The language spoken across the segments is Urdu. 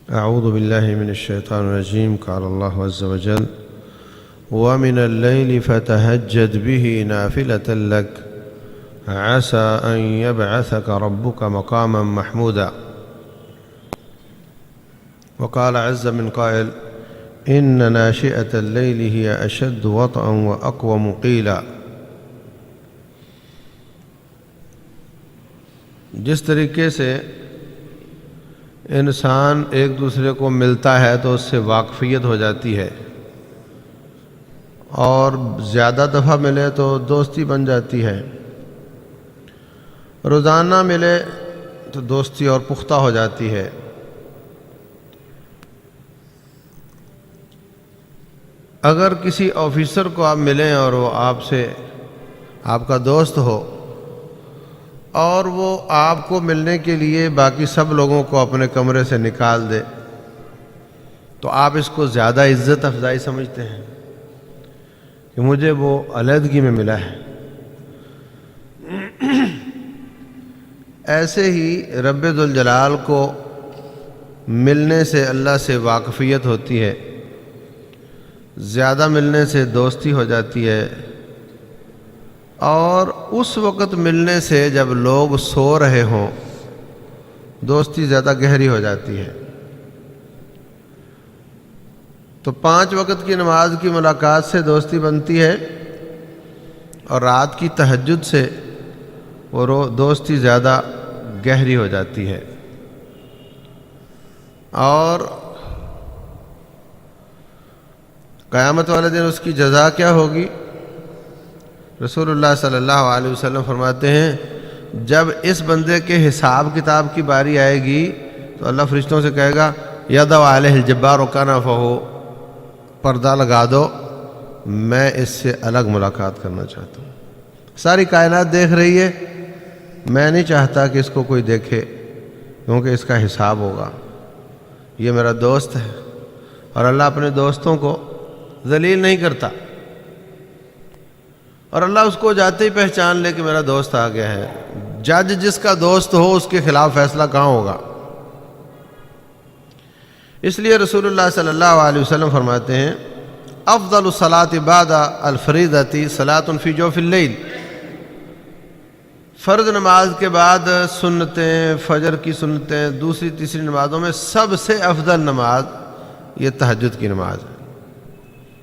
أعوذ بالله من الشيطان الرجيم. قال الله عز وجل: ومن الليل فتهجد به نافلة لك عسى أن يبعثك ربك مقاما محمودا. وقال عز من قائل: إن ناشئة الليل هي أشد وطئا وأقوم قيلا. جس طریقے سے انسان ایک دوسرے کو ملتا ہے تو اس سے واقفیت ہو جاتی ہے، اور زیادہ دفعہ ملے تو دوستی بن جاتی ہے، روزانہ ملے تو دوستی اور پختہ ہو جاتی ہے۔ اگر کسی آفیسر کو آپ ملیں اور وہ آپ کا دوست ہو اور وہ آپ کو ملنے کے لیے باقی سب لوگوں کو اپنے کمرے سے نکال دے تو آپ اس کو زیادہ عزت افزائی سمجھتے ہیں کہ مجھے وہ علیحدگی میں ملا ہے۔ ایسے ہی رب ذوالجلال کو ملنے سے اللہ سے واقفیت ہوتی ہے، زیادہ ملنے سے دوستی ہو جاتی ہے، اور اس وقت ملنے سے جب لوگ سو رہے ہوں دوستی زیادہ گہری ہو جاتی ہے۔ تو 5 وقت کی نماز کی ملاقات سے دوستی بنتی ہے، اور رات کی تہجد سے وہ دوستی زیادہ گہری ہو جاتی ہے۔ اور قیامت والے دن اس کی جزا کیا ہوگی؟ رسول اللہ صلی اللہ علیہ وسلم فرماتے ہیں جب اس بندے کے حساب کتاب کی باری آئے گی تو اللہ فرشتوں سے کہے گا یدع علیہ الجبار کنفہ، پردہ لگا دو، میں اس سے الگ ملاقات کرنا چاہتا ہوں۔ ساری کائنات دیکھ رہی ہے، میں نہیں چاہتا کہ اس کو کوئی دیکھے کیونکہ اس کا حساب ہوگا، یہ میرا دوست ہے۔ اور اللہ اپنے دوستوں کو ذلیل نہیں کرتا، اور اللہ اس کو جاتے ہی پہچان لے کہ میرا دوست آ گیا ہے۔ جج جس کا دوست ہو اس کے خلاف فیصلہ کہاں ہوگا؟ اس لیے رسول اللہ صلی اللہ علیہ وسلم فرماتے ہیں افضل الصلاۃ بعد الفریضۃ صلاۃ فی جوف اللیل، فرض نماز کے بعد سنتیں، فجر کی سنتیں، دوسری تیسری نمازوں میں سب سے افضل نماز یہ تہجد کی نماز ہے۔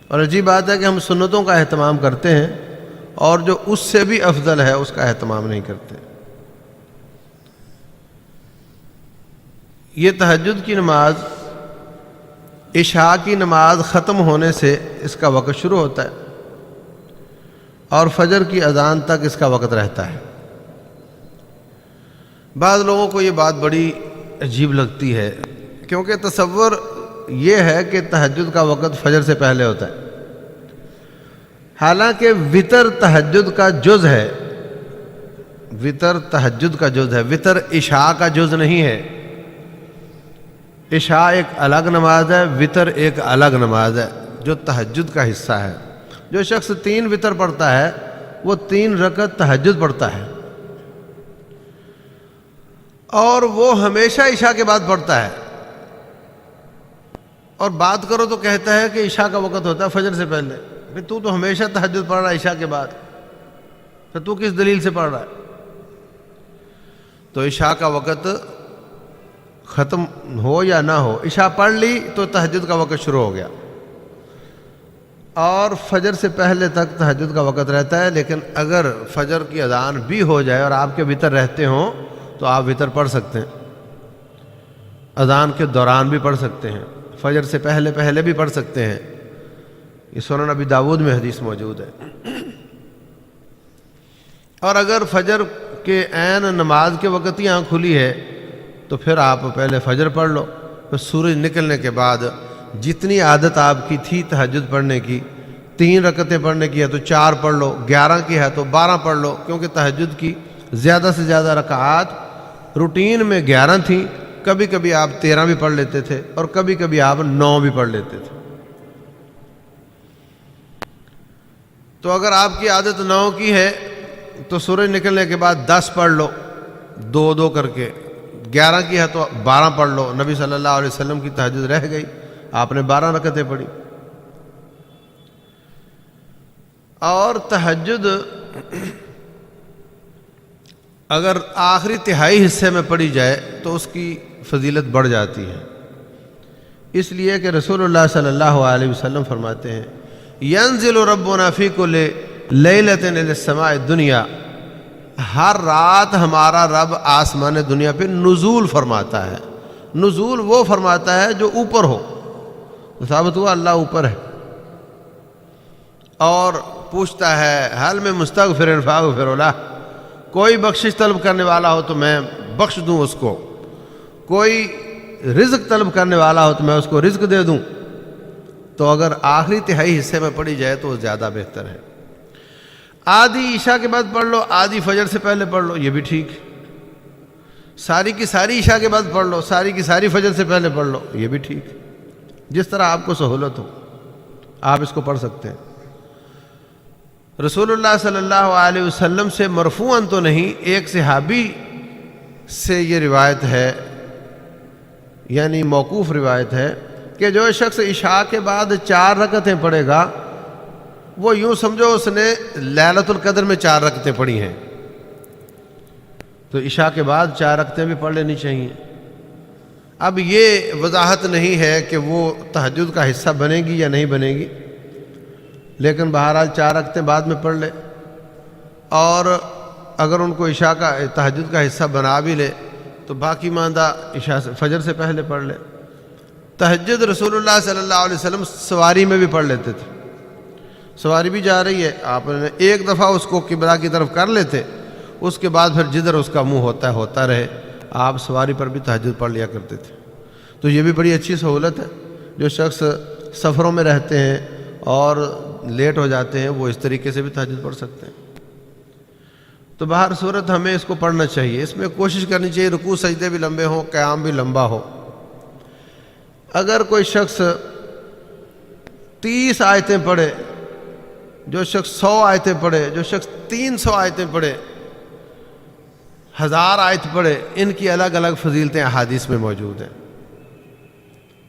اور عجیب بات ہے کہ ہم سنتوں کا اہتمام کرتے ہیں اور جو اس سے بھی افضل ہے اس کا اہتمام نہیں کرتے۔ یہ تہجد کی نماز عشاء کی نماز ختم ہونے سے اس کا وقت شروع ہوتا ہے اور فجر کی اذان تک اس کا وقت رہتا ہے۔ بعض لوگوں کو یہ بات بڑی عجیب لگتی ہے کیونکہ تصور یہ ہے کہ تہجد کا وقت فجر سے پہلے ہوتا ہے، حالانکہ وتر تہجد کا جز ہے، وتر تہجد کا جز ہے، وتر عشاء کا جز نہیں ہے۔ عشاء ایک الگ نماز ہے، وتر ایک الگ نماز ہے جو تہجد کا حصہ ہے۔ جو شخص 3 وتر پڑھتا ہے وہ 3 رکعت تہجد پڑھتا ہے، اور وہ ہمیشہ عشاء کے بعد پڑھتا ہے، اور بات کرو تو کہتا ہے کہ عشاء کا وقت ہوتا ہے فجر سے پہلے۔ پھر تو ہمیشہ تہجد پڑھ رہا ہے عشاء کے بعد، پھر تو کس دلیل سے پڑھ رہا ہے؟ تو عشاء کا وقت ختم ہو یا نہ ہو، عشاء پڑھ لی تو تہجد کا وقت شروع ہو گیا، اور فجر سے پہلے تک تہجد کا وقت رہتا ہے۔ لیکن اگر فجر کی اذان بھی ہو جائے اور آپ کے وتر رہتے ہوں تو آپ وتر پڑھ سکتے ہیں، اذان کے دوران بھی پڑھ سکتے ہیں، فجر سے پہلے بھی پڑھ سکتے ہیں۔ یہ سنن ابی داؤد میں حدیث موجود ہے۔ اور اگر فجر کے عین نماز کے وقت ہی آنکھ کھلی ہے تو پھر آپ پہلے فجر پڑھ لو، پھر سورج نکلنے کے بعد جتنی عادت آپ کی تھی تہجد پڑھنے کی، 3 رکعتیں پڑھنے کی ہے تو 4 پڑھ لو، 11 کی ہے تو 12 پڑھ لو، کیونکہ تہجد کی زیادہ سے زیادہ رکعات روٹین میں 11 تھیں، کبھی کبھی آپ 13 بھی پڑھ لیتے تھے اور کبھی کبھی آپ 9 بھی پڑھ لیتے تھے۔ تو اگر آپ کی عادت 9 کی ہے تو سورج نکلنے کے بعد 10 پڑھ لو، 2 کر کے، 11 کی ہے تو 12 پڑھ لو. نبی صلی اللہ علیہ وسلم کی تہجد رہ گئی، آپ نے 12 رکعتیں پڑھی. اور تہجد اگر آخری تہائی حصے میں پڑھی جائے تو اس کی فضیلت بڑھ جاتی ہے، اس لیے کہ رسول اللہ صلی اللہ علیہ وسلم فرماتے ہیں ینزل ربنا فی کل لیلۃ الی السماء الدنیا، ہر رات ہمارا رب آسمان دنیا پہ نزول فرماتا ہے. نزول وہ فرماتا ہے جو اوپر ہو، ثابت ہوا اللہ اوپر ہے، اور پوچھتا ہے حل میں مستغفر فاغفر لہ، کوئی بخشش طلب کرنے والا ہو تو میں بخش دوں اس کو، کوئی رزق طلب کرنے والا ہو تو میں اس کو رزق دے دوں. تو اگر آخری تہائی حصے میں پڑھی جائے تو وہ زیادہ بہتر ہے. آدھی عشاء کے بعد پڑھ لو، آدھی فجر سے پہلے پڑھ لو، یہ بھی ٹھیک. ساری کی ساری عشاء کے بعد پڑھ لو، ساری کی ساری فجر سے پہلے پڑھ لو، یہ بھی ٹھیک. جس طرح آپ کو سہولت ہو آپ اس کو پڑھ سکتے ہیں. رسول اللہ صلی اللہ علیہ وسلم سے مرفوعاً تو نہیں، ایک صحابی سے یہ روایت ہے، یعنی موقوف روایت ہے کہ جو شخص عشاء کے بعد 4 رکعتیں پڑھے گا وہ یوں سمجھو اس نے لیلۃ القدر میں 4 رکعتیں پڑھی ہیں. تو عشاء کے بعد 4 رکعتیں بھی پڑھ لینی چاہیے. اب یہ وضاحت نہیں ہے کہ وہ تہجد کا حصہ بنے گی یا نہیں بنے گی، لیکن بہرحال 4 رکعتیں بعد میں پڑھ لے، اور اگر ان کو عشاء کا تہجد کا حصہ بنا بھی لے تو باقی ماندہ عشاء سے فجر سے پہلے پڑھ لے. تہجد رسول اللہ صلی اللہ علیہ وسلم سواری میں بھی پڑھ لیتے تھے. سواری بھی جا رہی ہے، آپ نے ایک دفعہ اس کو قبلہ کی طرف کر لیتے، اس کے بعد پھر جدھر اس کا منہ ہوتا رہے، آپ سواری پر بھی تہجد پڑھ لیا کرتے تھے. تو یہ بھی بڑی اچھی سہولت ہے. جو شخص سفروں میں رہتے ہیں اور لیٹ ہو جاتے ہیں وہ اس طریقے سے بھی تہجد پڑھ سکتے ہیں. تو بہر صورت ہمیں اس کو پڑھنا چاہیے. اس میں کوشش کرنی چاہیے رکوع سجدے بھی لمبے ہوں، قیام بھی لمبا ہو. اگر کوئی شخص 30 آیتیں پڑھے، جو شخص 100 آیتیں پڑھے، جو شخص 300 آیتیں پڑھے، 1000 آیت پڑھے، ان کی الگ الگ فضیلتیں احادیث میں موجود ہیں.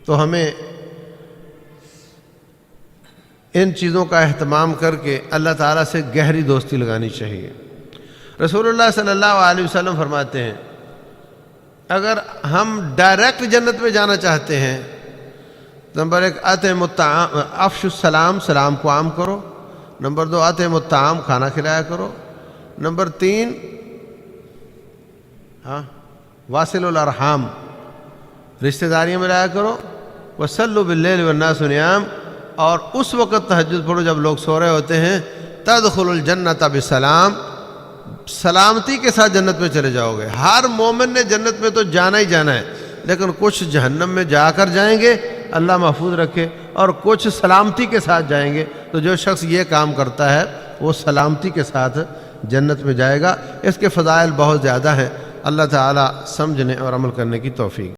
تو ہمیں ان چیزوں کا اہتمام کر کے اللہ تعالیٰ سے گہری دوستی لگانی چاہیے. رسول اللہ صلی اللہ علیہ وسلم فرماتے ہیں اگر ہم ڈائریکٹ جنت میں جانا چاہتے ہیں، نمبر 1 اطعموا الطعام، افشوا السلام، سلام کو عام کرو. نمبر 2 اطعموا الطعام، کھانا کھلایا کرو. نمبر 3 واصلوا الارحام، رشتہ داریاں ملایا کرو. وصلوا باللیل والناس نیام، اور اس وقت تہجد پڑھو جب لوگ سو رہے ہوتے ہیں. تدخلوا الجنت بسلام، سلامتی کے ساتھ جنت میں چلے جاؤ گے. ہر مومن نے جنت میں تو جانا ہی جانا ہے، لیکن کچھ جہنم میں جا کر جائیں گے، اللہ محفوظ رکھے، اور کچھ سلامتی کے ساتھ جائیں گے. تو جو شخص یہ کام کرتا ہے وہ سلامتی کے ساتھ جنت میں جائے گا. اس کے فضائل بہت زیادہ ہیں. اللہ تعالیٰ سمجھنے اور عمل کرنے کی توفیق